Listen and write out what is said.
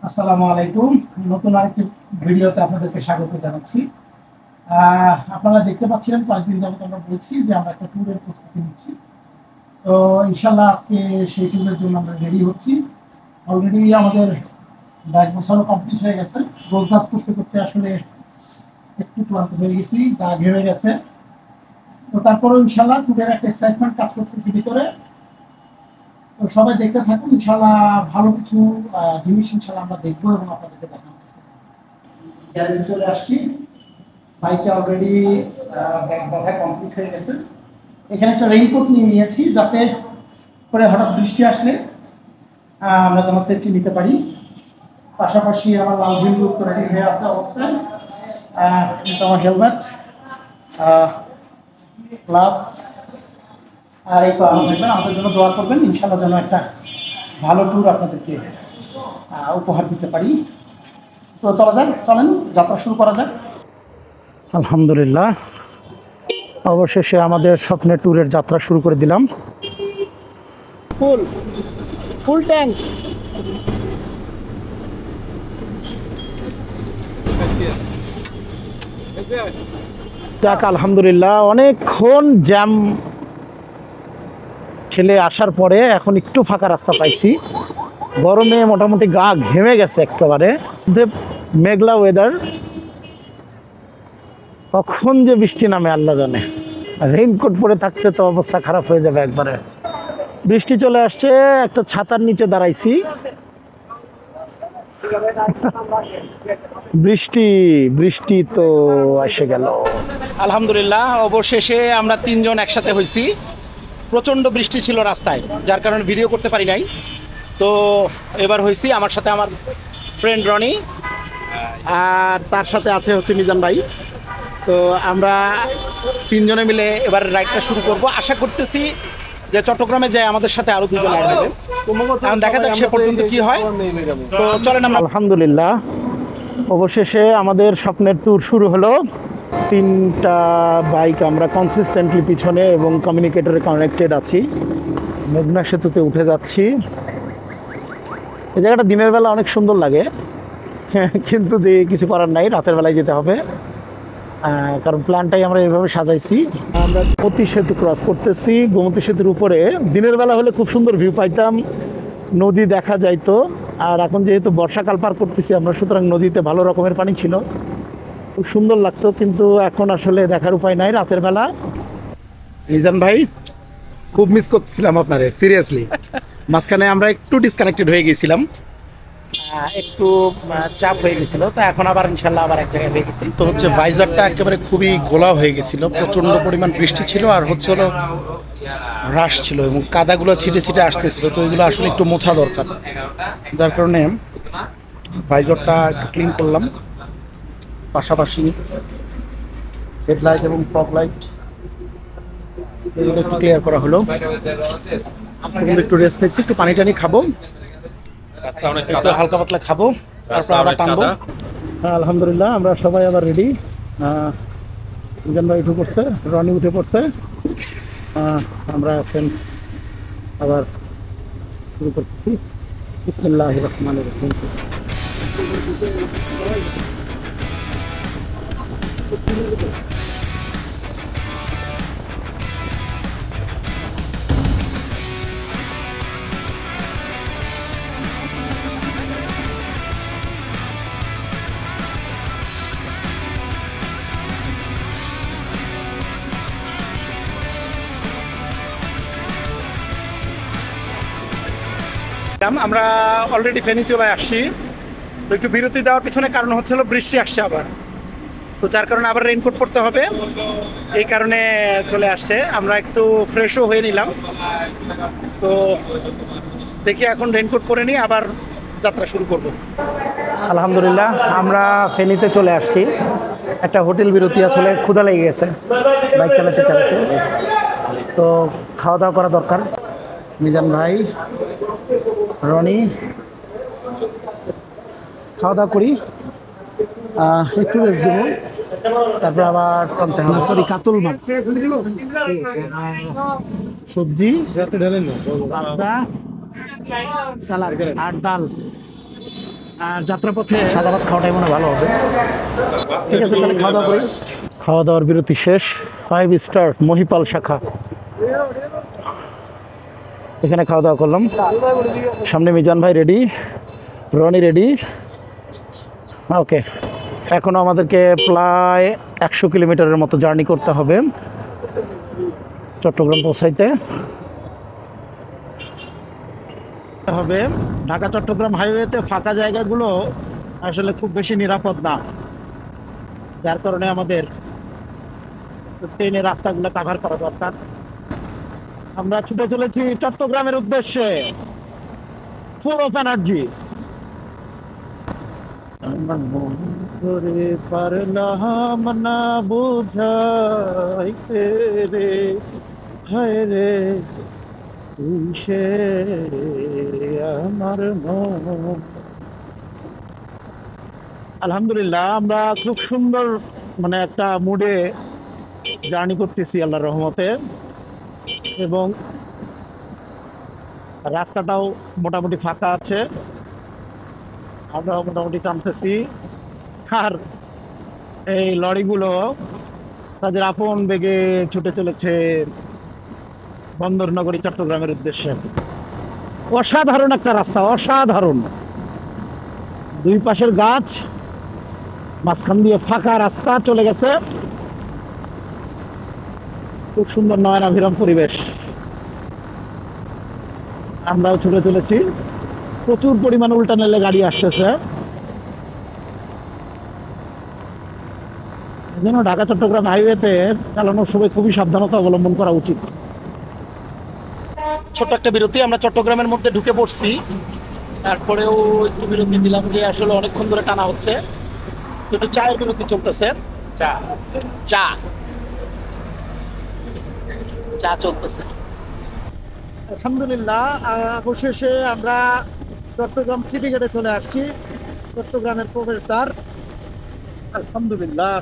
আসসালামু আলাইকুম। নতুন আরেকটি ভিডিওতে আপনাদেরকে স্বাগত জানাচ্ছি। আপনারা দেখতে পাচ্ছিলেন কয়েকদিন যাবত আমরা বলছি যে আমরা একটা ট্যুরের প্রস্তুতি নিচ্ছি। তো ইনশাল্লাহ আজকে সেই ট্যুরের জন্য আমরা রেডি হচ্ছি। অলরেডি আমাদের ব্যাগ গোছানো কমপ্লিট হয়ে গেছে। গোছগাছ করতে করতে আসলে একটু ক্লান্ত হয়ে গেছি, গা ঘেমে গেছে। তো তারপরেও ইনশাল্লাহ ট্যুরের একটা এক্সাইটমেন্ট কাজ করতেছি ভিতরে। তো সবাই দেখতে থাকুন, ইনশাল্লাহ ভালো কিছু জিনিস ইনশাল্লাহ আমরা দেখবো এবং আপনাদেরকে দেখানোর চেষ্টা করবো। গ্যারেজে চলে আসছি, বাইকে অলরেডি ব্যাগ বাঁধা কমপ্লিট হয়ে গেছে। এখানে একটা রেইনকোট নিয়ে নিয়েছি যাতে করে হঠাৎ বৃষ্টি আসলে আমরা যেন সেফটি নিতে পারি। পাশাপাশি আমার লাল ভিন্ডু রেডি হয়ে আছে অবস্থায়। এটা আমার হেলমেট, গ্লাভস, আর এই তো আমাদের জন্য দোয়া করবেন ইনশাল্লাহ যেন একটা ভালো ট্যুর আপনাদেরকে উপহার দিতে পারি। তো চলেন যাত্রা শুরু করা যাক। আলহামদুলিল্লাহ, অবশেষে আমাদের স্বপ্নের ট্যুরের যাত্রা শুরু করে দিলাম। Full tank. যাক আলহামদুলিল্লাহ, অনেকক্ষণ জ্যাম ঠেলে আসার পরে এখন একটু ফাঁকা রাস্তা পাইছি। গরমে মোটামুটি গা ঘেমে গেছে একেবারে। মেঘলা ওয়েদার, কখন যে বৃষ্টি নামে আল্লাহ জানে। রেইনকোট পরে থাকতে তো অবস্থা খারাপ হয়ে যাবে একবারে। বৃষ্টি চলে আসছে, একটা ছাতার নিচে দাঁড়াইছি। বৃষ্টি বৃষ্টি তো এসে গেল। আলহামদুলিল্লাহ, অবশেষে আমরা তিনজন একসাথে হয়েছি। প্রচণ্ড বৃষ্টি ছিল রাস্তায়, যার কারণে ভিডিও করতে পারি নাই। তো এবার হয়েছি, আমার সাথে আমার ফ্রেন্ড রনি, আর তার সাথে আছে হচ্ছে মিজান ভাই। তো আমরা তিনজনে মিলে এবার রাইডটা শুরু করব। আশা করতেছি যে চট্টগ্রামে যায় আমাদের সাথে আরও দুজন অ্যাড হবে। দেখা যাক সে পর্যন্ত কি হয়। তো চলেন আমরা। আলহামদুলিল্লাহ, অবশেষে আমাদের স্বপ্নের ট্যুর শুরু হলো। তিনটা বাইক আমরা কনসিস্টেন্টলি পিছনে এবং কমিউনিকেটরে কানেক্টেড আছি। মেঘনা সেতুতে উঠে যাচ্ছি। এই জায়গাটা দিনের বেলা অনেক সুন্দর লাগে, কিন্তু যে কিছু করার নাই, রাতের বেলায় যেতে হবে। কারণ প্ল্যানটাই আমরা এইভাবে সাজাইছি। আমরা গোমতী সেতু ক্রস করতেছি। গোমতী সেতুর উপরে দিনের বেলা হলে খুব সুন্দর ভিউ পাইতাম, নদী দেখা যাইতো। আর এখন যেহেতু বর্ষাকাল পার করতেছি আমরা, সুতরাং নদীতে ভালো রকমের পানি ছিল, খুব সুন্দর লাগতো। কিন্তু এখন আসলে দেখার উপায় নাই রাতের বেলা। মিজান ভাই, খুব মিস করতেছিলাম আপনারে, সিরিয়াসলি। মাঝখানে আমরা একটু ডিসকানেক্টেড হয়ে গেছিলাম, একটু চাপ হয়ে গেছিল। তো এখন আবার ইনশাল্লাহ আবার এক জায়গায় হয়ে গেছি। তো হচ্ছে ভাইজারটা একেবারে খুবই গোলা হয়ে গেছিল, প্রচণ্ড পরিমাণ বৃষ্টি ছিল, আর হচ্ছে হলো হ্রাস ছিল এবং কাদাগুলো ছিটে ছিটে আসতেছিল। তো এগুলো আসলে একটু মোছা দরকার, যার কারণে ভাইজারটা একটু ক্লিন করলাম। পাশাপাশি হেডলাইট এবং ফগ লাইট এগুলো একটু ক্লিয়ার করা হলো। একটু রেস্ট নিচ্ছি, একটু পানি টানি খাবো, একটু হালকা পাতলা খাবো, তারপর আবার টানবো। আলহামদুলিল্লাহ, আমরা সবাই আবার রেডি। মিজান ভাই উঠে পড়ছে, রনি উঠে পড়ছে। আমরা এখন আবার শুরু করতেছি। বিসমিল্লাহির রহমানির রহিম। আমরা অলরেডি ফেনী চলে আসছি। তো একটু বিরতি দেওয়ার পিছনে কারণ হচ্ছিল বৃষ্টি আসছে আবার, তো যার কারণে আবার রেইনকোট পরতে হবে, এই কারণে চলে আসছে। আমরা একটু ফ্রেশও হয়ে নিলাম। তো দেখি এখন রেইনকোট পরে নিয়ে আবার যাত্রা শুরু করব। আলহামদুলিল্লাহ, আমরা ফেনীতে চলে আসছি। একটা হোটেল বিরতি, আসলে ক্ষুধা লেগে গেছে বাইক চালাতে চালাতে, তো খাওয়া দাওয়া করা দরকার। মিজান ভাই, রনি, খাওয়া দাওয়া করি, একটু রেস্ট দেবো, তারপর আবার টানতে হবে। সরি, কাতল মাছ, সবজি, সালাদ আর ডাল। আর যাত্রাপথে সাদা ভাত খাওয়াটাই মনে হয় ভালো হবে। ঠিক আছে, তাহলে খাওয়া দাওয়া করি। খাওয়া দাওয়ার বিরতি শেষ। 5 স্টার মহিপাল শাখা, এখানে খাওয়া দাওয়া করলাম। সামনে মিজান ভাই রেডি, রনি রেডি। ওকে, এখনও আমাদেরকে প্রায় 100 কিলোমিটারের মতো জার্নি করতে হবে চট্টগ্রাম পৌঁছাইতে হবে। ঢাকা চট্টগ্রাম হাইওয়েতে ফাঁকা জায়গাগুলো আসলে খুব বেশি নিরাপদ না, যার কারণে আমাদের ট্রেনের রাস্তাগুলো কাভার করা দরকার। আমরা ছুটে চলেছি চট্টগ্রামের উদ্দেশ্যে, ফুল অফ এনার্জি। করে পারলাম না বুঝাইতে রে, হায় রে তুই সে আমার মন। আলহামদুলিল্লাহ, আমরা খুব সুন্দর মানে একটা মুডে জার্নি করতেছি আল্লাহর রহমতে, এবং রাস্তাটাও মোটামুটি ফাঁকা আছে, আমরা মোটামুটি টানতেছি। আর এই লরিগুলো তাদের আপন বেগে ছুটে চলেছে বন্দরনগরী চট্টগ্রামের উদ্দেশ্যে। অসাধারণ একটা রাস্তা, অসাধারণ। দুই পাশের গাছ, মাঝখান দিয়ে ফাঁকা রাস্তা চলে গেছে, খুব সুন্দর নয়নাভিরাম পরিবেশ। আমরাও ছুটে চলেছি, প্রচুর পরিমাণ উল্টানেলে গাড়ি আসতেছে। যেন ঢাকা চট্টগ্রাম হাইওয়েতে চালানোর সময় খুবই সাবধানতা অবলম্বন করা উচিত। ছোট্ট একটা বিরতি, আমরা চট্টগ্রামের মধ্যে ঢুকে পড়ছি, তারপরেও একটু বিরতি দিলাম, যে আসলে অনেকক্ষণ ধরে টানা হচ্ছে। একটু চায়ের বিরতি চলতেছে, চা চা চা চলতেছে। আলহামদুলিল্লাহ, অবশেষে আমরা চট্টগ্রাম সিটি গেটে চলে আসছি, চট্টগ্রামের প্রবেশদ্বার। আলহামদুলিল্লাহ।